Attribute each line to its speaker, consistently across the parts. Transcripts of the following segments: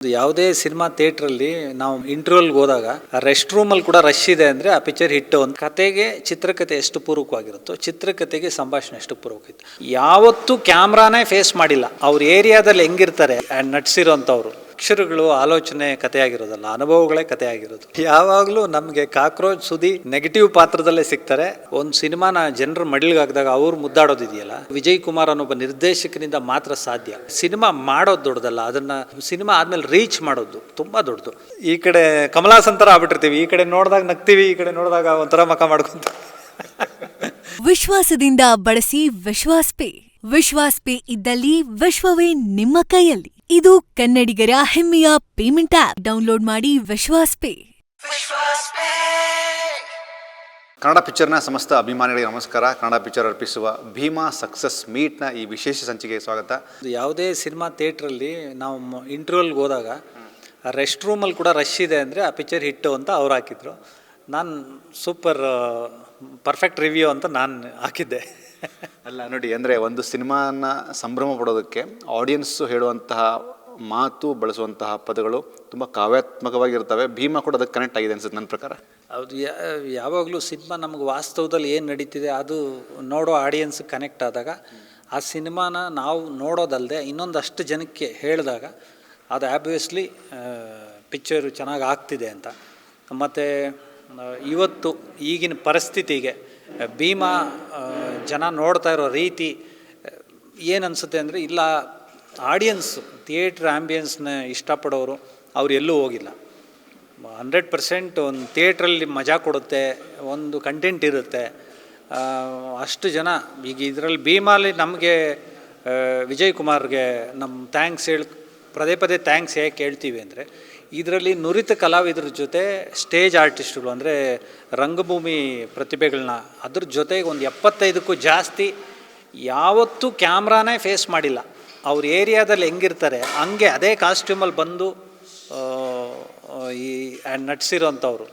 Speaker 1: ಯಾವುದೇ ಸಿನಿಮಾ ಥಿಯೇಟ್ರಲ್ಲಿ ನಾವು ಇಂಟರ್ವಲ್ಗೆ ಹೋದಾಗ ರೆಸ್ಟ್ ರೂಮಲ್ಲಿ ಕೂಡ ರಶ್ ಇದೆ ಅಂದರೆ ಆ ಪಿಕ್ಚರ್ ಹಿಟ್. ಒಂದು ಕತೆಗೆ ಚಿತ್ರಕಥೆ ಎಷ್ಟು ಪೂರಕವಾಗಿರುತ್ತೋ ಚಿತ್ರಕಥೆಗೆ ಸಂಭಾಷಣೆ ಎಷ್ಟು ಪೂರಕ ಇತ್ತು. ಯಾವತ್ತೂ ಕ್ಯಾಮ್ರಾನೇ ಫೇಸ್ ಮಾಡಿಲ್ಲ. ಅವ್ರ ಏರಿಯಾದಲ್ಲಿ ಹೆಂಗಿರ್ತಾರೆ ನಟಿಸಿರೋಂಥವ್ರು. ಅಕ್ಷರಗಳು ಆಲೋಚನೆ ಕಥೆಯಾಗಿರೋದಲ್ಲ, ಅನುಭವಗಳೇ ಕಥೆಯಾಗಿರೋದು. ಯಾವಾಗಲೂ ನಮಗೆ ಕಾಕ್ರೋಚ್ ಸುದಿ ನೆಗೆಟಿವ್ ಪಾತ್ರದಲ್ಲೇ ಸಿಗ್ತಾರೆ. ಒಂದು ಸಿನಿಮಾನ ಜನರು ಮಡಿಲ್ಗಾಕಿದಾಗ ಅವ್ರು ಮುದ್ದಾಡೋದಿದೆಯಲ್ಲ, ವಿಜಯ್ ಕುಮಾರ್ ಅನ್ನೊಬ್ಬ ನಿರ್ದೇಶಕನಿಂದ ಮಾತ್ರ ಸಾಧ್ಯ. ಸಿನಿಮಾ ಮಾಡೋದು ದೊಡ್ಡದಲ್ಲ, ಅದನ್ನ ಸಿನಿಮಾ ಆದ್ಮೇಲೆ ರೀಚ್ ಮಾಡೋದು ತುಂಬಾ ದೊಡ್ಡದು. ಈ ಕಡೆ ಕಮಲಾಸನ್ ಥರ ಆಗ್ಬಿಟ್ಟಿರ್ತೀವಿ, ಈ ಕಡೆ ನೋಡಿದಾಗ ನಗ್ತೀವಿ, ಈ ಕಡೆ ನೋಡಿದಾಗ ಒಂಥರ ಮಕ ಮಾಡ್ಕೊಂತ.
Speaker 2: ವಿಶ್ವಾಸದಿಂದ ಬಳಸಿ ವಿಶ್ವಾಸ್ ಪೇ. ವಿಶ್ವಾಸ್ ಪೇ ಇದ್ದಲ್ಲಿ ವಿಶ್ವವೇ ನಿಮ್ಮ ಕೈಯಲ್ಲಿ. ಇದು ಕನ್ನಡಿಗರ ಹೆಮ್ಮೆಯ ಪೇಮೆಂಟ್ ಆಪ್. ಡೌನ್ಲೋಡ್ ಮಾಡಿ ವಿಶ್ವಾಸ್ ಪೇ.
Speaker 3: ಕನ್ನಡ ಪಿಕ್ಚರ್ನ ಸಮಸ್ತ ಅಭಿಮಾನಿಗಳಿಗೆ ನಮಸ್ಕಾರ. ಕನ್ನಡ ಪಿಕ್ಚರ್ ಅರ್ಪಿಸುವ ಭೀಮಾ ಸಕ್ಸಸ್ ಮೀಟ್ನ ಈ ವಿಶೇಷ ಸಂಚಿಕೆಗೆ ಸ್ವಾಗತ.
Speaker 1: ಯಾವುದೇ ಸಿನಿಮಾ ಥಿಯೇಟ್ರಲ್ಲಿ ನಾವು ಇಂಟರ್ವಲ್ಗೆ ಹೋದಾಗ ರೆಸ್ಟ್ ರೂಮಲ್ಲಿ ಕೂಡ ರಶ್ ಇದೆ ಅಂದರೆ ಆ ಪಿಕ್ಚರ್ ಹಿಟ್ಟು ಅಂತ ಅವ್ರು ಹಾಕಿದ್ರು. ನಾನು ಸೂಪರ್ ಪರ್ಫೆಕ್ಟ್ ರಿವ್ಯೂ ಅಂತ ನಾನು ಹಾಕಿದ್ದೆ.
Speaker 3: ಅಲ್ಲ ನೋಡಿ, ಅಂದರೆ ಒಂದು ಸಿನಿಮಾನ ಸಂಭ್ರಮ ಪಡೋದಕ್ಕೆ ಆಡಿಯನ್ಸು ಹೇಳುವಂತಹ ಮಾತು, ಬಳಸುವಂತಹ ಪದಗಳು ತುಂಬ ಕಾವ್ಯಾತ್ಮಕವಾಗಿರ್ತವೆ. ಭೀಮಾ ಕೂಡ ಅದಕ್ಕೆ ಕನೆಕ್ಟ್ ಆಗಿದೆ ಅನ್ಸುತ್ತೆ ನನ್ನ ಪ್ರಕಾರ.
Speaker 1: ಹೌದು, ಯಾವಾಗಲೂ ಸಿನಿಮಾ ನಮಗೆ ವಾಸ್ತವದಲ್ಲಿ ಏನು ನಡೀತಿದೆ ಅದು ನೋಡೋ ಆಡಿಯನ್ಸ್ ಕನೆಕ್ಟ್ ಆದಾಗ ಆ ಸಿನಿಮಾನ ನಾವು ನೋಡೋದಲ್ಲದೆ ಇನ್ನೊಂದಷ್ಟು ಜನಕ್ಕೆ ಹೇಳಿದಾಗ ಅದು ಆಬ್ವಿಯಸ್ಲಿ ಪಿಕ್ಚರು ಚೆನ್ನಾಗಿ ಆಗ್ತಿದೆ ಅಂತ. ಮತ್ತು ಇವತ್ತು ಈಗಿನ ಪರಿಸ್ಥಿತಿಗೆ ಭೀಮಾ ಜನ ನೋಡ್ತಾ ಇರೋ ರೀತಿ ಏನು ಅನಿಸುತ್ತೆ ಅಂದರೆ, ಇಲ್ಲ ಆಡಿಯನ್ಸು ಥಿಯೇಟ್ರ್ ಆ್ಯಂಬಿಯನ್ಸ್ನ ಇಷ್ಟಪಡೋರು ಅವ್ರು ಎಲ್ಲೂ ಹೋಗಿಲ್ಲ. 100% ಒಂದು ಥಿಯೇಟ್ರಲ್ಲಿ ಮಜಾ ಕೊಡುತ್ತೆ, ಒಂದು ಕಂಟೆಂಟ್ ಇರುತ್ತೆ. ಅಷ್ಟು ಜನ ಈಗ ಇದರಲ್ಲಿ ಭೀಮಾಲಿ ನಮಗೆ ವಿಜಯ್ ಕುಮಾರ್ಗೆ ನಮ್ಮ ಥ್ಯಾಂಕ್ಸ್ ಪದೇ ಪದೇ ಥ್ಯಾಂಕ್ಸ್ ಯಾಕೆ ಹೇಳ್ತೀವಿ ಅಂದರೆ, ಇದರಲ್ಲಿ ನುರಿತ ಕಲಾವಿದ್ರ ಜೊತೆ ಸ್ಟೇಜ್ ಆರ್ಟಿಸ್ಟ್ಗಳು ಅಂದರೆ ರಂಗಭೂಮಿ ಪ್ರತಿಭೆಗಳನ್ನ ಅದ್ರ ಜೊತೆಗೆ ಒಂದು 75ಕ್ಕೂ ಜಾಸ್ತಿ ಯಾವತ್ತೂ ಕ್ಯಾಮ್ರಾನೇ ಫೇಸ್ ಮಾಡಿಲ್ಲ. ಅವ್ರ ಏರಿಯಾದಲ್ಲಿ ಹೆಂಗಿರ್ತಾರೆ ಹಂಗೆ ಅದೇ ಕಾಸ್ಟ್ಯೂಮಲ್ಲಿ ಬಂದು ಈ ನಟಿಸಿರೋಂಥವ್ರು.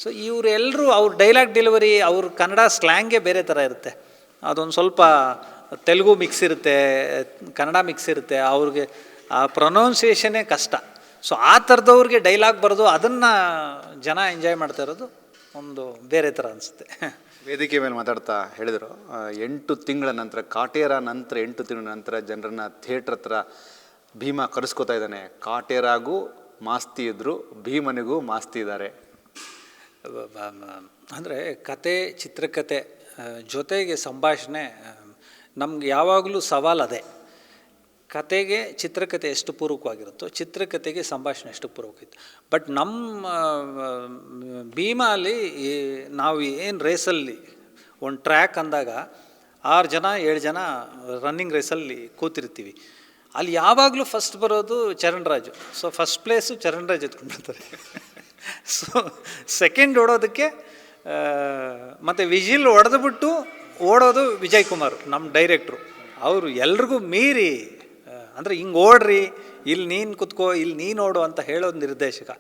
Speaker 1: ಸೊ ಇವರೆಲ್ಲರೂ ಅವ್ರ ಡೈಲಾಗ್ ಡೆಲಿವರಿ, ಅವ್ರ ಕನ್ನಡ ಸ್ಲ್ಯಾಂಗೇ ಬೇರೆ ಥರ ಇರುತ್ತೆ. ಅದೊಂದು ಸ್ವಲ್ಪ ತೆಲುಗು ಮಿಕ್ಸ್ ಇರುತ್ತೆ, ಕನ್ನಡ ಮಿಕ್ಸ್ ಇರುತ್ತೆ. ಅವ್ರಿಗೆ ಆ ಪ್ರೊನೌನ್ಸಿಯೇಷನ್ನೇ ಕಷ್ಟ. ಸೊ ಆ ಥರದವ್ರಿಗೆ ಡೈಲಾಗ್ ಬರೋದು, ಅದನ್ನು ಜನ ಎಂಜಾಯ್ ಮಾಡ್ತಾ ಇರೋದು ಒಂದು ಬೇರೆ ಥರ ಅನಿಸುತ್ತೆ.
Speaker 3: ವೇದಿಕೆ ಮೇಲೆ ಮಾತಾಡ್ತಾ ಹೇಳಿದರು, 8 ತಿಂಗಳ ನಂತರ, ಕಾಟೇರ ನಂತರ 8 ತಿಂಗಳ ನಂತರ ಜನರನ್ನ ಥಿಯೇಟ್ರ್ ಹತ್ರ ಭೀಮಾ ಕರೆಸ್ಕೋತಾ ಇದ್ದಾನೆ. ಕಾಟೇರಾಗೂ ಮಾಸ್ತಿ ಇದ್ದರು, ಭೀಮನಿಗೂ ಮಾಸ್ತಿ ಇದ್ದಾರೆ.
Speaker 1: ಅಂದರೆ ಕತೆ, ಚಿತ್ರಕಥೆ ಜೊತೆಗೆ ಸಂಭಾಷಣೆ ನಮ್ಗೆ ಯಾವಾಗಲೂ ಸವಾಲು ಅದೇ. ಕತೆಗೆ ಚಿತ್ರಕಥೆ ಎಷ್ಟು ಪೂರಕವಾಗಿರುತ್ತೋ ಚಿತ್ರಕಥೆಗೆ ಸಂಭಾಷಣೆ ಎಷ್ಟು ಪೂರಕ ಇತ್ತು. ಬಟ್ ನಮ್ಮ ಭೀಮಾ ನಾವು ಏನು ರೇಸಲ್ಲಿ ಒಂದು ಟ್ರ್ಯಾಕ್ ಅಂದಾಗ 6 ಜನ 7 ಜನ ರನ್ನಿಂಗ್ ರೇಸಲ್ಲಿ ಕೂತಿರ್ತೀವಿ. ಅಲ್ಲಿ ಯಾವಾಗಲೂ ಫಸ್ಟ್ ಬರೋದು Charan Raju. So first place Charan Raj ಎತ್ಕೊಂಡ್ಬಿಡ್ತಾರೆ. ಸೊ ಸೆಕೆಂಡ್ ಓಡೋದಕ್ಕೆ ಮತ್ತು ವಿಜಿಲ್ ಹೊಡೆದ್ಬಿಟ್ಟು ಓಡೋದು ವಿಜಯ್ ಕುಮಾರ್, ನಮ್ಮ ಡೈರೆಕ್ಟ್ರು. ಅವರು ಎಲ್ರಿಗೂ ಮೀರಿ ಅಂದರೆ ಹಿಂಗೆ ಓಡ್ರಿ, ಇಲ್ಲಿ ನೀನು ಕುತ್ಕೋ, ಇಲ್ಲಿ ನೀನು ಓಡು ಅಂತ ಹೇಳೋದು ನಿರ್ದೇಶಕ.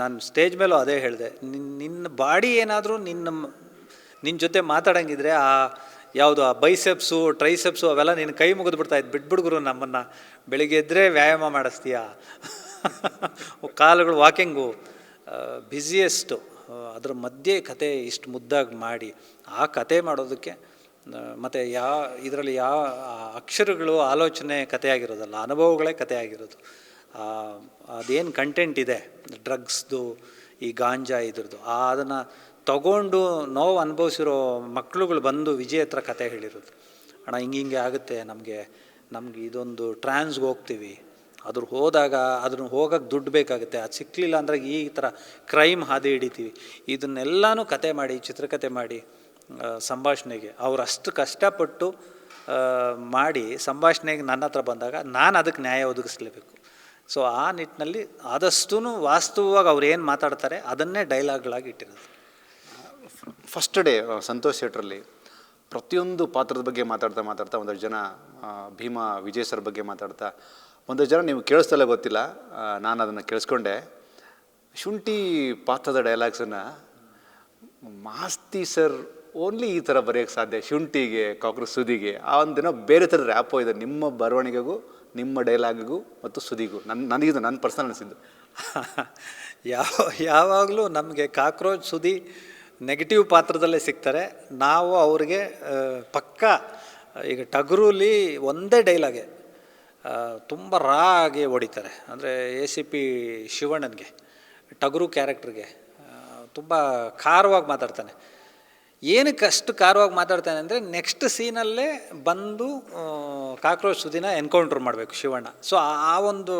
Speaker 1: ನಾನು ಸ್ಟೇಜ್ ಮೇಲೂ ಅದೇ ಹೇಳಿದೆ, ನಿನ್ನ ಬಾಡಿ ಏನಾದರೂ ನಿನ್ನ ಜೊತೆ ಮಾತಾಡೋಂಗಿದ್ರೆ ಯಾವುದು ಆ ಬೈಸೆಪ್ಸು ಟ್ರೈಸೆಪ್ಸು ಅವೆಲ್ಲ ನಿನ್ನ ಕೈ ಮುಗಿದ್ಬಿಡ್ತಾಯಿತ್ತು. ಬಿಟ್ಬಿಡ್ಗುರು ನಮ್ಮನ್ನು, ಬೆಳಿಗ್ಗೆ ಎದ್ದರೆ ವ್ಯಾಯಾಮ ಮಾಡಿಸ್ತೀಯಾ, ಕಾಲುಗಳು ವಾಕಿಂಗು, ಬ್ಯುಸಿಯೆಸ್ಟು. ಅದ್ರ ಮಧ್ಯೆ ಕತೆ ಇಷ್ಟು ಮುದ್ದಾಗಿ ಮಾಡಿ ಆ ಕತೆ ಮಾಡೋದಕ್ಕೆ ಮತ್ತು ಇದರಲ್ಲಿ ಅಕ್ಷರಗಳು ಆಲೋಚನೆ ಕಥೆಯಾಗಿರೋದಲ್ಲ, ಅನುಭವಗಳೇ ಕಥೆಯಾಗಿರೋದು. ಅದೇನು ಕಂಟೆಂಟ್ ಇದೆ ಡ್ರಗ್ಸ್ದು, ಈ ಗಾಂಜಾ ಇದ್ರದ್ದು, ಅದನ್ನು ತಗೊಂಡು ನೋವು ಅನುಭವಿಸಿರೋ ಮಕ್ಕಳುಗಳು ಬಂದು ವಿಜಯ್ ಹತ್ರ ಕತೆ ಹೇಳಿರೋದು. ಅಣ್ಣ ಹಿಂಗೆ ಆಗುತ್ತೆ, ನಮಗೆ ಇದೊಂದು ಟ್ರಾನ್ಸ್ಗೆ ಹೋಗ್ತೀವಿ, ಹೋದಾಗ ಅದನ್ನು ಹೋಗೋಕ್ಕೆ ದುಡ್ಡು ಬೇಕಾಗುತ್ತೆ, ಅದು ಸಿಕ್ಕಲಿಲ್ಲ ಅಂದರೆ ಈ ಥರ ಕ್ರೈಮ್ ಹಾದಿ ಹಿಡಿತೀವಿ. ಇದನ್ನೆಲ್ಲನೂ ಕತೆ ಮಾಡಿ, ಚಿತ್ರಕಥೆ ಮಾಡಿ ಸಂಭಾಷಣೆಗೆ ಅವ್ರು ಅಷ್ಟು ಕಷ್ಟಪಟ್ಟು ಮಾಡಿ ಸಂಭಾಷಣೆಗೆ ನನ್ನ ಹತ್ರ ಬಂದಾಗ ನಾನು ಅದಕ್ಕೆ ನ್ಯಾಯ ಒದಗಿಸ್ಲೇಬೇಕು. ಸೊ ಆ ನಿಟ್ಟಿನಲ್ಲಿ ಆದಷ್ಟು ವಾಸ್ತವವಾಗಿ ಅವ್ರು ಏನು ಮಾತಾಡ್ತಾರೆ ಅದನ್ನೇ ಡೈಲಾಗ್ಗಳಾಗಿ ಇಟ್ಟಿರೋದು.
Speaker 3: ಫಸ್ಟ್ ಡೇ ಸಂತೋಷ್ ಥಿಯೇಟ್ರಲ್ಲಿ ಪ್ರತಿಯೊಂದು ಪಾತ್ರದ ಬಗ್ಗೆ ಮಾತಾಡ್ತಾ ಒಂದಷ್ಟು ಜನ ಭೀಮಾ ವಿಜಯ್ ಸರ್ ಬಗ್ಗೆ ಮಾತಾಡ್ತಾ, ಒಂದಷ್ಟು ಜನ ನೀವು ಕೇಳಿಸ್ತಲ್ಲ ಗೊತ್ತಿಲ್ಲ, ನಾನು ಅದನ್ನು ಕೇಳಿಸ್ಕೊಂಡೆ. ಶುಂಠಿ ಪಾತ್ರದ ಡೈಲಾಗ್ಸನ್ನು ಮಾಸ್ತಿ ಸರ್ ಓನ್ಲಿ ಈ ಥರ ಬರೆಯೋಕ್ಕೆ ಸಾಧ್ಯ. ಶುಂಠಿಗೆ ಕಾಕ್ರೋಚ್ ಸುದಿಗೆ ಆ ಒಂದು ದಿನ ಬೇರೆ ಥರ ರ್ಯಾಪೋ ಇದೆ. ನಿಮ್ಮ ಬರವಣಿಗೆಗೂ ನಿಮ್ಮ ಡೈಲಾಗಿಗೂ ಮತ್ತು ಸುದಿಗೂ ನನಗಿದು ನನ್ನ ಪರ್ಸನಲ್ ಅನಿಸಿದ್ದು.
Speaker 1: ಯಾವಾಗಲೂ ನಮಗೆ ಕಾಕ್ರೋಚ್ ಸುದಿ ನೆಗೆಟಿವ್ ಪಾತ್ರದಲ್ಲೇ ಸಿಗ್ತಾರೆ. ನಾವು ಅವ್ರಿಗೆ ಪಕ್ಕಾ ಈಗ ಟಗರುಲಿ ಒಂದೇ ಡೈಲಾಗೆ ತುಂಬ ರಾ ಆಗಿ ಹೊಡಿತಾರೆ. ಅಂದರೆ ACP ಶಿವಣ್ಣನಿಗೆ ಟಗರು ಕ್ಯಾರೆಕ್ಟ್ರಿಗೆ ತುಂಬ ಖಾರವಾಗಿ ಮಾತಾಡ್ತಾನೆ. ಏನಕ್ಕೆ ಅಷ್ಟು ಖಾರವಾಗಿ ಮಾತಾಡ್ತಾನೆ ಅಂದರೆ ನೆಕ್ಸ್ಟ್ ಸೀನಲ್ಲೇ ಬಂದು ಕಾಕ್ರೋಚ್ ಸುದಿನ ಎನ್ಕೌಂಟ್ರ್ ಮಾಡಬೇಕು ಶಿವಣ್ಣ. ಸೊ ಆ ಒಂದು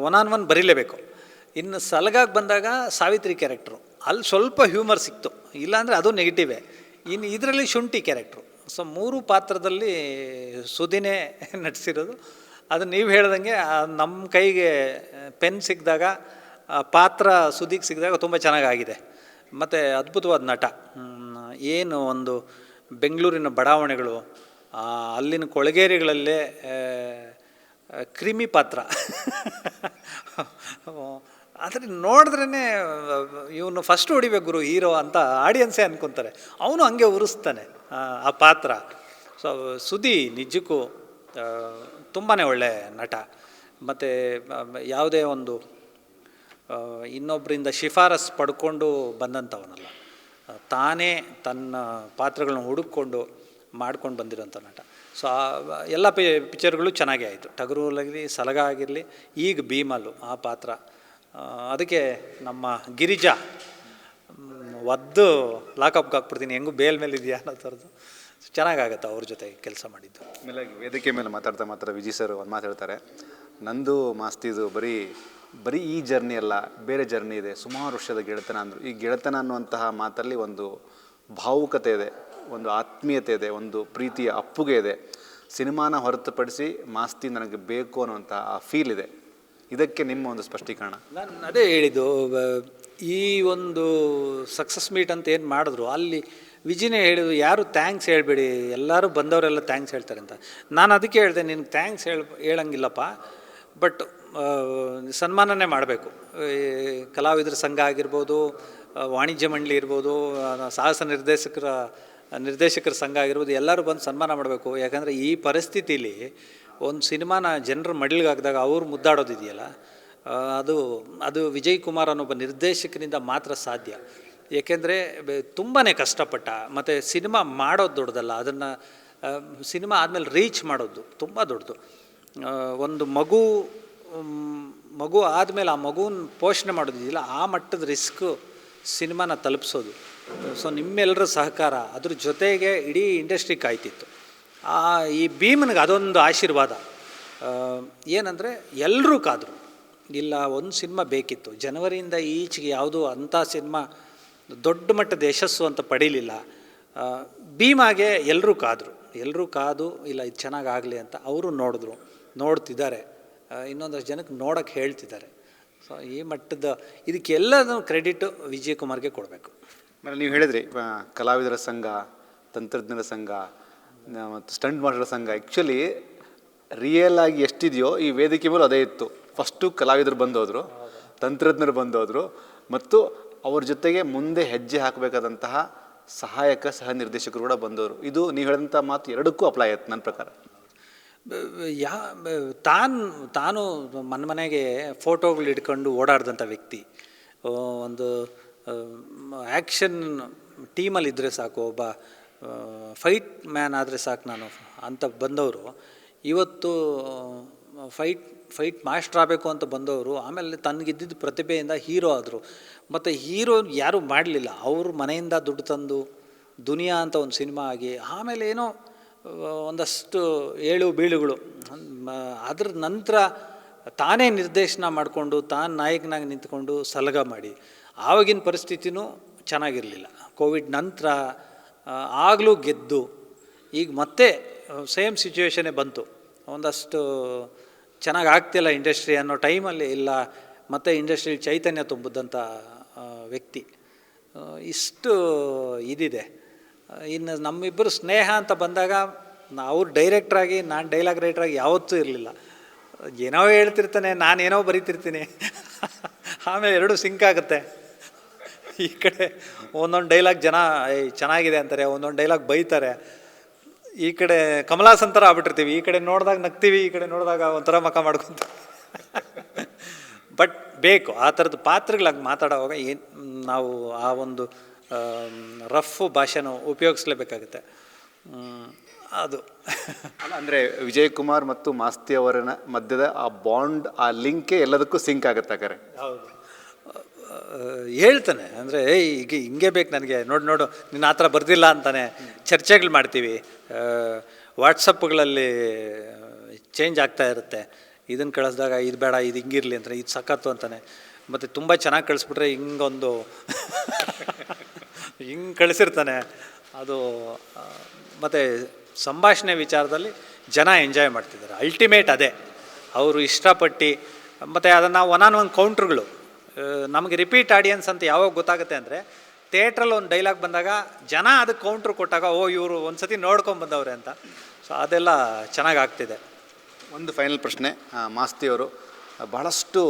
Speaker 1: ಒನ್ ಬರೀಲೇಬೇಕು. ಇನ್ನು ಸಲಗಾಗಿ ಬಂದಾಗ ಸಾವಿತ್ರಿ ಕ್ಯಾರೆಕ್ಟ್ರು ಅಲ್ಲಿ ಸ್ವಲ್ಪ ಹ್ಯೂಮರ್ ಸಿಕ್ತು, ಇಲ್ಲಾಂದರೆ ಅದು ನೆಗೆಟಿವೇ. ಇನ್ನು ಇದರಲ್ಲಿ ಶುಂಠಿ ಕ್ಯಾರೆಕ್ಟ್ರು. ಸೊ 3 ಪಾತ್ರದಲ್ಲಿ ಸುದಿನೇ ನಟಿಸಿರೋದು. ಅದು ನೀವು ಹೇಳ್ದಂಗೆ ನಮ್ಮ ಕೈಗೆ ಪೆನ್ ಸಿಕ್ಕಿದಾಗ ಪಾತ್ರ ಸುದಿಗೆ ಸಿಕ್ಕಿದಾಗ ತುಂಬ ಚೆನ್ನಾಗಾಗಿದೆ. ಮತ್ತು ಅದ್ಭುತವಾದ ನಟ. ಏನು ಒಂದು ಬೆಂಗಳೂರಿನ ಬಡಾವಣೆಗಳು, ಅಲ್ಲಿನ ಕೊಳಗೇರಿಗಳಲ್ಲೇ ಕ್ರಿಮಿ ಪಾತ್ರ. ಆದರೆ ನೋಡಿದ್ರೇ ಇವನು ಫಸ್ಟ್ ಹೊಡಿಬೇಕು ಗುರು ಹೀರೋ ಅಂತ ಆಡಿಯನ್ಸೇ ಅನ್ಕೊತಾರೆ. ಅವನು ಹಂಗೆ ಉರಿಸ್ತಾನೆ ಆ ಪಾತ್ರ. ಸೊ ಸುದಿ ನಿಜಕ್ಕೂ ತುಂಬಾ ಒಳ್ಳೆ ನಟ. ಮತ್ತು ಯಾವುದೇ ಒಂದು ಇನ್ನೊಬ್ಬರಿಂದ ಶಿಫಾರಸ್ ಪಡ್ಕೊಂಡು ಬಂದಂಥವನಲ್ಲ, ತಾನೇ ತನ್ನ ಪಾತ್ರಗಳನ್ನ ಹುಡುಕೊಂಡು ಮಾಡ್ಕೊಂಡು ಬಂದಿರೋಂಥ ನಟ. ಸೊ ಎಲ್ಲ ಪಿಕ್ಚರ್ಗಳು ಚೆನ್ನಾಗೇ ಆಯಿತು. ಟಗರುಲಾಗಲಿ, ಸಲಗ ಆಗಿರಲಿ, ಈಗ ಭೀಮಲ್ಲು ಆ ಪಾತ್ರ. ಅದಕ್ಕೆ ನಮ್ಮ ಗಿರಿಜಾ ಒದ್ದು ಲಾಕಪ್ಗೆ ಹಾಕ್ಬಿಡ್ತೀನಿ, ಹೆಂಗೂ ಬೇಲ್ ಮೇಲೆ ಇದೆಯಾ ಅನ್ನೋ ಥರದ್ದು. ಚೆನ್ನಾಗಾಗತ್ತೆ ಅವ್ರ ಜೊತೆ ಕೆಲಸ ಮಾಡಿದ್ದು.
Speaker 3: ಆಮೇಲೆ ವೇದಿಕೆ ಮೇಲೆ ಮಾತಾಡ್ತಾ ವಿಜಯ್ ಸರ್ ಒಂದು ಮಾತಾಡ್ತಾರೆ, ನಂದು ಮಾಸ್ತಿದು ಬರೀ ಈ ಜರ್ನಿ ಅಲ್ಲ, ಬೇರೆ ಜರ್ನಿ ಇದೆ, ಸುಮಾರು ವರ್ಷದ ಗೆಳೆತನ ಅಂದರು. ಈ ಗೆಳೆತನ ಅನ್ನುವಂತಹ ಮಾತಲ್ಲಿ ಒಂದು ಭಾವುಕತೆ ಇದೆ, ಒಂದು ಆತ್ಮೀಯತೆ ಇದೆ, ಒಂದು ಪ್ರೀತಿಯ ಅಪ್ಪುಗೆ ಇದೆ. ಸಿನಿಮಾನ ಹೊರತುಪಡಿಸಿ ಮಾಸ್ತಿ ನನಗೆ ಬೇಕು ಅನ್ನುವಂಥ ಆ ಫೀಲ್ ಇದೆ. ಇದಕ್ಕೆ ನಿಮ್ಮ ಒಂದು ಸ್ಪಷ್ಟೀಕರಣ?
Speaker 1: ನಾನು ಅದೇ ಹೇಳಿದ್ದು, ಈ ಒಂದು ಸಕ್ಸಸ್ ಮೀಟ್ ಅಂತ ಏನು ಮಾಡಿದ್ರು ಅಲ್ಲಿ ವಿಜಿನೇ ಹೇಳಿದ್ರು, ಯಾರು ಥ್ಯಾಂಕ್ಸ್ ಹೇಳಬೇಡಿ, ಎಲ್ಲರೂ ಬಂದವರೆಲ್ಲ ಥ್ಯಾಂಕ್ಸ್ ಹೇಳ್ತಾರೆ ಅಂತ. ನಾನು ಅದಕ್ಕೆ ಹೇಳಿದೆ, ನಿನಗೆ ಥ್ಯಾಂಕ್ಸ್ ಹೇಳಂಗಿಲ್ಲಪ್ಪ, ಬಟ್ ಸನ್ಮಾನನೇ ಮಾಡಬೇಕು. ಕಲಾವಿದರ ಸಂಘ ಆಗಿರ್ಬೋದು, ವಾಣಿಜ್ಯ ಮಂಡಳಿ ಇರ್ಬೋದು, ಸಾಹಸ ನಿರ್ದೇಶಕರ ಸಂಘ ಆಗಿರ್ಬೋದು, ಎಲ್ಲರೂ ಬಂದು ಸನ್ಮಾನ ಮಾಡಬೇಕು. ಯಾಕಂದರೆ ಈ ಪರಿಸ್ಥಿತಿಲಿ ಒಂದು ಸಿನಿಮಾನ ಜನರ ಮಡಿಲಿಗೆ ಹಾಕಿದಾಗ ಅವ್ರು ಮುದ್ದಾಡೋದಿದೆಯಲ್ಲ, ಅದು ವಿಜಯ್ ಕುಮಾರ್ ಅನ್ನೊಬ್ಬ ನಿರ್ದೇಶಕನಿಂದ ಮಾತ್ರ ಸಾಧ್ಯ. ಏಕೆಂದರೆ ತುಂಬಾ ಕಷ್ಟಪಟ್ಟ, ಮತ್ತು ಸಿನಿಮಾ ಮಾಡೋದು ದೊಡ್ಡದಲ್ಲ, ಅದನ್ನು ಸಿನಿಮಾ ಆದಮೇಲೆ ರೀಚ್ ಮಾಡೋದು ತುಂಬ ದೊಡ್ಡದು. ಒಂದು ಮಗು ಆದಮೇಲೆ ಆ ಮಗುನ ಪೋಷಣೆ ಮಾಡೋದಿದೆಯಲ್ಲ, ಆ ಮಟ್ಟದ ರಿಸ್ಕು ಸಿನಿಮಾನ ತಲುಪಿಸೋದು. ಸೊ ನಿಮ್ಮೆಲ್ಲರ ಸಹಕಾರ, ಅದ್ರ ಜೊತೆಗೆ ಇಡೀ ಇಂಡಸ್ಟ್ರಿ ಕಾಯ್ತಿತ್ತು. ಈ ಭೀಮನಿಗೆ ಅದೊಂದು ಆಶೀರ್ವಾದ ಏನಂದರೆ ಎಲ್ಲರೂ ಕಾದರು. ಇಲ್ಲ, ಒಂದು ಸಿನಿಮಾ ಬೇಕಿತ್ತು. ಜನವರಿಯಿಂದ ಈಚೆಗೆ ಯಾವುದೂ ಅಂಥ ಸಿನಿಮಾ ದೊಡ್ಡ ಮಟ್ಟದ ಯಶಸ್ಸು ಅಂತ ಪಡೀಲಿಲ್ಲ. ಭೀಮಾಗೆ ಎಲ್ಲರೂ ಕಾದು ಇಲ್ಲ ಇದು ಚೆನ್ನಾಗಾಗಲಿ ಅಂತ ಅವರು ನೋಡ್ತಿದ್ದಾರೆ, ಇನ್ನೊಂದಷ್ಟು ಜನಕ್ಕೆ ನೋಡೋಕ್ಕೆ ಹೇಳ್ತಿದ್ದಾರೆ. ಸೊ ಈ ಮಟ್ಟದ ಇದಕ್ಕೆಲ್ಲದೂ ಕ್ರೆಡಿಟು ವಿಜಯ್ ಕುಮಾರ್ಗೆ ಕೊಡಬೇಕು.
Speaker 3: ಆಮೇಲೆ ನೀವು ಹೇಳಿದ್ರಿ ಕಲಾವಿದರ ಸಂಘ, ತಂತ್ರಜ್ಞರ ಸಂಘ ಮತ್ತು ಸ್ಟಂಟ್ ಮಾಸ್ಟರ್ ಸಂಘ. ಆ್ಯಕ್ಚುಲಿ ರಿಯಲ್ ಆಗಿ ಎಷ್ಟಿದೆಯೋ ಈ ವೇದಿಕೆ ಮೇಲೆ ಅದೇ ಇತ್ತು. ಫಸ್ಟು ಕಲಾವಿದರು ಬಂದೋದ್ರು, ತಂತ್ರಜ್ಞರು ಬಂದೋದ್ರು, ಮತ್ತು ಅವ್ರ ಜೊತೆಗೆ ಮುಂದೆ ಹೆಜ್ಜೆ ಹಾಕಬೇಕಾದಂತಹ ಸಹಾಯಕ ಸಹ ನಿರ್ದೇಶಕರು ಕೂಡ ಬಂದವರು. ಇದು ನೀವು ಹೇಳಿದಂಥ ಮಾತು ಎರಡಕ್ಕೂ ಅಪ್ಲೈ ಆಯ್ತು ನನ್ನ ಪ್ರಕಾರ.
Speaker 1: ತಾನು ಮನೆಗೆ ಫೋಟೋಗಳು ಇಟ್ಕೊಂಡು ಓಡಾಡಿದಂಥ ವ್ಯಕ್ತಿ, ಒಂದು ಆ್ಯಕ್ಷನ್ ಟೀಮಲ್ಲಿದ್ದರೆ ಸಾಕು, ಒಬ್ಬ ಫೈಟ್ ಮ್ಯಾನ್ ಆದರೆ ಸಾಕು ನಾನು ಅಂತ ಬಂದವರು, ಇವತ್ತು ಫೈಟ್ ಮಾಸ್ಟರ್ ಆಗಬೇಕು ಅಂತ ಬಂದವರು, ಆಮೇಲೆ ತನಗಿದ್ದಿದ್ದ ಪ್ರತಿಭೆಯಿಂದ ಹೀರೋ ಆದರು. ಮತ್ತು ಹೀರೋ ಯಾರೂ ಮಾಡಲಿಲ್ಲ, ಅವರು ಮನೆಯಿಂದ ದುಡ್ಡು ತಂದು ದುನಿಯಾ ಅಂತ ಒಂದು ಸಿನಿಮಾ ಆಗಿ, ಆಮೇಲೆ ಏನೋ ಒಂದಷ್ಟು ಏಳು ಬೀಳುಗಳು, ಅದ್ರ ನಂತರ ತಾನೇ ನಿರ್ದೇಶನ ಮಾಡಿಕೊಂಡು ತಾನು ನಾಯಕನಾಗಿ ನಿಂತ್ಕೊಂಡು ಸಲಗ ಮಾಡಿ. ಆವಾಗಿನ ಪರಿಸ್ಥಿತಿನೂ ಚೆನ್ನಾಗಿರಲಿಲ್ಲ. ಕೋವಿಡ್ ನಂತರ ಆಗಲೂ ಗೆದ್ದು ಈಗ ಮತ್ತೆ ಸೇಮ್ ಸಿಚುವೇಶನ್ನೇ ಬಂತು. ಒಂದಷ್ಟು ಚೆನ್ನಾಗಿ ಆಗ್ತಿಲ್ಲ ಇಂಡಸ್ಟ್ರಿ ಅನ್ನೋ ಟೈಮಲ್ಲಿ ಇಲ್ಲ, ಮತ್ತು ಇಂಡಸ್ಟ್ರಿಯಲ್ಲಿ ಚೈತನ್ಯ ತುಂಬಿದಂಥ ವ್ಯಕ್ತಿ. ಇಷ್ಟು ಇದಿದೆ. ಇನ್ನು ನಮ್ಮಿಬ್ಬರು ಸ್ನೇಹ ಅಂತ ಬಂದಾಗ ಅವ್ರು ಡೈರೆಕ್ಟ್ರಾಗಿ ನಾನು ಡೈಲಾಗ್ ರೈಟ್ರಾಗಿ ಯಾವತ್ತೂ ಇರಲಿಲ್ಲ. ಏನೋ ಹೇಳ್ತಿರ್ತಾನೆ, ನಾನೇನೋ ಬರೀತಿರ್ತೀನಿ, ಆಮೇಲೆ ಎರಡೂ ಸಿಂಕ್ ಆಗುತ್ತೆ. ಈ ಕಡೆ ಒಂದೊಂದು ಡೈಲಾಗ್ ಜನ ಚೆನ್ನಾಗಿದೆ ಅಂತಾರೆ, ಒಂದೊಂದು ಡೈಲಾಗ್ ಬೈತಾರೆ. ಈ ಕಡೆ ಕಮಲಾಸನ್ ಥರ ಆಗ್ಬಿಟ್ಟಿರ್ತೀವಿ, ಈ ಕಡೆ ನೋಡಿದಾಗ ನಗ್ತೀವಿ, ಈ ಕಡೆ ನೋಡಿದಾಗ ಒಂಥರ ಮಖ ಮಾಡ್ಕೊಂತ. ಬಟ್ ಬೇಕು ಆ ಥರದ್ದು ಪಾತ್ರಗಳಾಗಿ ಮಾತಾಡೋವಾಗ ಏನು ನಾವು ಆ ಒಂದು ರಫ್ ಭಾಷೆನೂ ಉಪಯೋಗಿಸ್ಲೇಬೇಕಾಗುತ್ತೆ. ಅದು
Speaker 3: ಅಲ್ಲ ಅಂದರೆ ವಿಜಯ್ ಕುಮಾರ್ ಮತ್ತು ಮಾಸ್ತಿ ಅವರ ಮಧ್ಯದ ಆ ಬಾಂಡ್, ಆ ಲಿಂಕೇ ಎಲ್ಲದಕ್ಕೂ ಸಿಂಕ್ ಆಗುತ್ತೆ ಕರೆ.
Speaker 1: ಹೌದು, ಹೇಳ್ತಾನೆ ಅಂದರೆ ಈಗ ಹಿಂಗೆ ಬೇಕು ನನಗೆ, ನೋಡು ನಿನ್ನ ಆ ಥರ ಬರ್ದಿಲ್ಲ ಅಂತಾನೆ. ಚರ್ಚೆಗಳು ಮಾಡ್ತೀವಿ, ವಾಟ್ಸಪ್ಗಳಲ್ಲಿ ಚೇಂಜ್ ಆಗ್ತಾ ಇರುತ್ತೆ. ಇದನ್ನು ಕಳಿಸ್ದಾಗ ಇದು ಬೇಡ, ಇದು ಹಿಂಗಿರಲಿ ಅಂತಾನೆ, ಇದು ಸಖತ್ತು ಅಂತಾನೆ. ಮತ್ತು ತುಂಬ ಚೆನ್ನಾಗಿ ಕಳಿಸ್ಬಿಟ್ರೆ ಹಿಂಗೊಂದು ಹಿಂಗೆ ಕಳಿಸಿರ್ತಾನೆ. ಅದು ಮತ್ತು ಸಂಭಾಷಣೆ ವಿಚಾರದಲ್ಲಿ ಜನ ಎಂಜಾಯ್ ಮಾಡ್ತಿದ್ದಾರೆ. ಅಲ್ಟಿಮೇಟ್ ಅದೇ, ಅವರು ಇಷ್ಟಪಟ್ಟು. ಮತ್ತು ಅದನ್ನು ಒನ್ ಆನ್ ಒನ್ ಕೌಂಟ್ರುಗಳು ನಮಗೆ ರಿಪೀಟ್ ಆಡಿಯನ್ಸ್ ಅಂತ ಯಾವಾಗ ಗೊತ್ತಾಗುತ್ತೆ ಅಂದರೆ, ಥಿಯೇಟ್ರಲ್ಲಿ ಒಂದು ಡೈಲಾಗ್ ಬಂದಾಗ ಜನ ಅದಕ್ಕೆ ಕೌಂಟ್ರ್ ಕೊಟ್ಟಾಗ ಓ ಇವರು ಒಂದು ಸತಿ ನೋಡ್ಕೊಂಬಂದವ್ರೆ ಅಂತ. ಸೊ ಅದೆಲ್ಲ ಚೆನ್ನಾಗಿ ಆಗ್ತಿದೆ.
Speaker 3: ಒಂದು ಫೈನಲ್ ಪ್ರಶ್ನೆ, ಮಾಸ್ತಿಯವರು ಬಹಳಷ್ಟು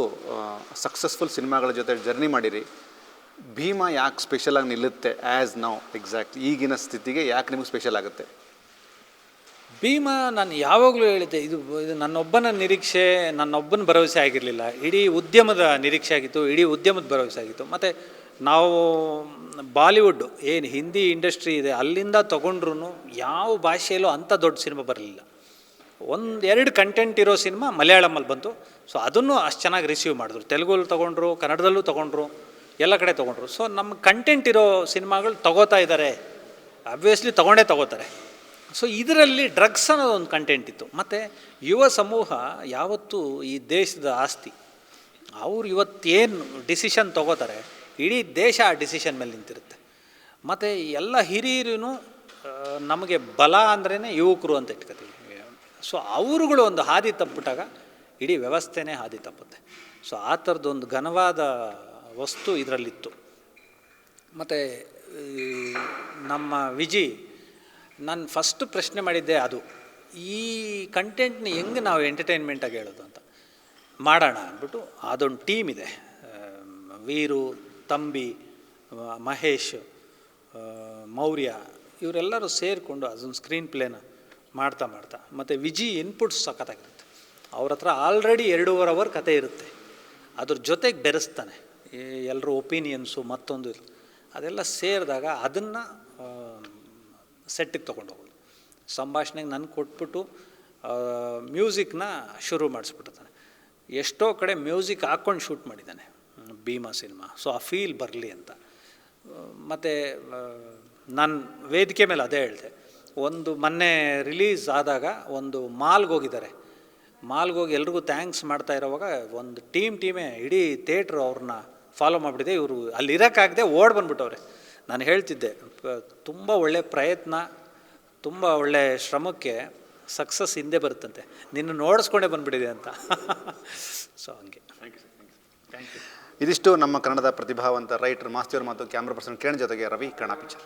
Speaker 3: ಸಕ್ಸಸ್ಫುಲ್ ಸಿನಿಮಾಗಳ ಜೊತೆ ಜರ್ನಿ ಮಾಡಿರಿ. ಭೀಮಾ ಯಾಕೆ ಸ್ಪೆಷಲಾಗಿ ನಿಲ್ಲುತ್ತೆ ಆ್ಯಸ್ ನೌ ಎಕ್ಸಾಕ್ಟ್ ಈಗಿನ ಸ್ಥಿತಿಗೆ ಯಾಕೆ ನಿಮಗೆ ಸ್ಪೆಷಲ್ ಆಗುತ್ತೆ?
Speaker 1: ಭೀಮಾ ನಾನು ಯಾವಾಗಲೂ ಹೇಳಿದ್ದೆ, ಇದು ನನ್ನೊಬ್ಬನ ನಿರೀಕ್ಷೆ, ನನ್ನೊಬ್ಬನ ಭರವಸೆ ಆಗಿರಲಿಲ್ಲ, ಇಡೀ ಉದ್ಯಮದ ನಿರೀಕ್ಷೆ ಆಗಿತ್ತು, ಇಡೀ ಉದ್ಯಮದ ಭರವಸೆ ಆಗಿತ್ತು. ಮತ್ತು ನಾವು ಬಾಲಿವುಡ್ ಏನು ಹಿಂದಿ ಇಂಡಸ್ಟ್ರಿ ಇದೆ ಅಲ್ಲಿಂದ ತೊಗೊಂಡ್ರು ಯಾವ ಭಾಷೆಯಲ್ಲೂ ಅಂಥ ದೊಡ್ಡ ಸಿನಿಮಾ ಬರಲಿಲ್ಲ. 1-2 ಕಂಟೆಂಟ್ ಇರೋ ಸಿನಿಮಾ ಮಲಯಾಳಮಲ್ಲಿ ಬಂತು. ಸೊ ಅದನ್ನು ಅಷ್ಟು ಚೆನ್ನಾಗಿ ರಿಸೀವ್ ಮಾಡಿದ್ರು. ತೆಲುಗಲ್ಲಿ ತೊಗೊಂಡ್ರು, ಕನ್ನಡದಲ್ಲೂ ತೊಗೊಂಡ್ರು, ಎಲ್ಲ ಕಡೆ ತೊಗೊಂಡ್ರು. ಸೊ ನಮ್ಮ ಕಂಟೆಂಟ್ ಇರೋ ಸಿನಿಮಾಗಳು ತೊಗೋತಾ ಇದ್ದಾರೆ, ಆಬ್ವಿಯಸ್ಲಿ ತೊಗೋತಾರೆ. ಸೊ ಇದರಲ್ಲಿ ಡ್ರಗ್ಸ್ ಅನ್ನೋದು ಒಂದು ಕಂಟೆಂಟ್ ಇತ್ತು. ಮತ್ತು ಯುವ ಸಮೂಹ ಯಾವತ್ತೂ ಈ ದೇಶದ ಆಸ್ತಿ. ಅವರು ಇವತ್ತೇನು ಡಿಸಿಷನ್ ತೊಗೋತಾರೆ, ಇಡೀ ದೇಶ ಆ ಡಿಸಿಷನ್ ಮೇಲೆ ನಿಂತಿರುತ್ತೆ. ಮತ್ತು ಎಲ್ಲ ಹಿರಿಯರೂ ನಮಗೆ ಬಲ ಅಂದ್ರೇ ಯುವಕರು ಅಂತ ಇಟ್ಕೊತೀವಿ. ಸೊ ಅವರುಗಳು ಒಂದು ಹಾದಿ ತಪ್ಪಿಬಿಟ್ಟಾಗ ಇಡೀ ವ್ಯವಸ್ಥೆನೇ ಹಾದಿ ತಪ್ಪುತ್ತೆ. ಸೊ ಆ ಥರದ್ದೊಂದು ಘನವಾದ ವಸ್ತು ಇದರಲ್ಲಿತ್ತು. ಮತ್ತು ನಮ್ಮ ವಿಜಿ, ನಾನು ಫಸ್ಟ್ ಪ್ರಶ್ನೆ ಮಾಡಿದ್ದೆ ಅದು, ಈ ಕಂಟೆಂಟ್ನ ಹೆಂಗೆ ನಾವು ಎಂಟರ್ಟೈನ್ಮೆಂಟಾಗಿ ಹೇಳೋದು ಅಂತ. ಮಾಡೋಣ ಅಂದ್ಬಿಟ್ಟು ಅದೊಂದು ಟೀಮ್ ಇದೆ, ವೀರು, ತಂಬಿ, ಮಹೇಶ್, ಮೌರ್ಯ, ಇವರೆಲ್ಲರೂ ಸೇರಿಕೊಂಡು ಅದೊಂದು ಸ್ಕ್ರೀನ್ ಪ್ಲೇನ ಮಾಡ್ತಾ ಮತ್ತು ವಿಜಿ ಇನ್ಪುಟ್ಸ್ ಸಖತ್ತಾಗಿರುತ್ತೆ. ಅವ್ರ ಹತ್ರ ಆಲ್ರೆಡಿ 2.5 ಅವರ್ ಕತೆ ಇರುತ್ತೆ, ಅದ್ರ ಜೊತೆಗೆ ಬೆರೆಸ್ತಾನೆ ಎಲ್ಲರೂ ಒಪಿನಿಯನ್ಸು ಮತ್ತೊಂದು ಅದೆಲ್ಲ ಸೇರಿದಾಗ ಅದನ್ನು ಸೆಟ್ಟಿಗೆ ತೊಗೊಂಡೋಗೋದು. ಸಂಭಾಷಣೆಗೆ ನನಗೆ ಕೊಟ್ಬಿಟ್ಟು ಮ್ಯೂಸಿಕ್ನ ಶುರು ಮಾಡಿಸ್ಬಿಟ್ಟಿರ್ತಾನೆ. ಎಷ್ಟೋ ಕಡೆ ಮ್ಯೂಸಿಕ್ ಹಾಕ್ಕೊಂಡು ಶೂಟ್ ಮಾಡಿದ್ದಾನೆ ಭೀಮಾ ಸಿನಿಮಾ. ಸೊ ಆ ಫೀಲ್ ಬರಲಿ ಅಂತ. ಮತ್ತು ನಾನು ವೇದಿಕೆ ಮೇಲೆ ಅದೇ ಹೇಳಿದೆ, ಒಂದು ಮೊನ್ನೆ ರಿಲೀಸ್ ಆದಾಗ ಒಂದು ಮಾಲ್ಗೆ ಹೋಗಿದ್ದಾರೆ. ಮಾಲ್ಗೆ ಹೋಗಿ ಎಲ್ರಿಗೂ ಥ್ಯಾಂಕ್ಸ್ ಮಾಡ್ತಾ ಇರೋವಾಗ ಒಂದು ಟೀಮೇ ಇಡೀ ಥಿಯೇಟ್ರು ಅವ್ರನ್ನ ಫಾಲೋ ಮಾಡಿಬಿಟ್ಟಿದೆ. ಇವರು ಅಲ್ಲಿರೋಕ್ಕಾಗದೆ ಓಡ್ ಬಂದ್ಬಿಟ್ಟವ್ರೆ. ನಾನು ಹೇಳ್ತಿದ್ದೆ, ತುಂಬ ಒಳ್ಳೆಯ ಪ್ರಯತ್ನ, ತುಂಬ ಒಳ್ಳೆಯ ಶ್ರಮಕ್ಕೆ ಸಕ್ಸಸ್ ಹಿಂದೆ ಬರುತ್ತಂತೆ, ನಿನ್ನ ನೋಡಿಸ್ಕೊಂಡೇ ಬಂದುಬಿಟ್ಟಿದೆ ಅಂತ. ಸೊ ಹಂಗೆ.
Speaker 3: ಇದಿಷ್ಟು ನಮ್ಮ ಕನ್ನಡದ ಪ್ರತಿಭಾವಂತ ರೈಟರ್ ಮಾಸ್ತಿಯವ್ರ ಮತ್ತು ಕ್ಯಾಮ್ರಾ ಪರ್ಸನ್ ಕಿರಣ್ ಜೊತೆಗೆ ರವಿ, ಕನ್ನಡ ಪಿಕ್ಚರ್.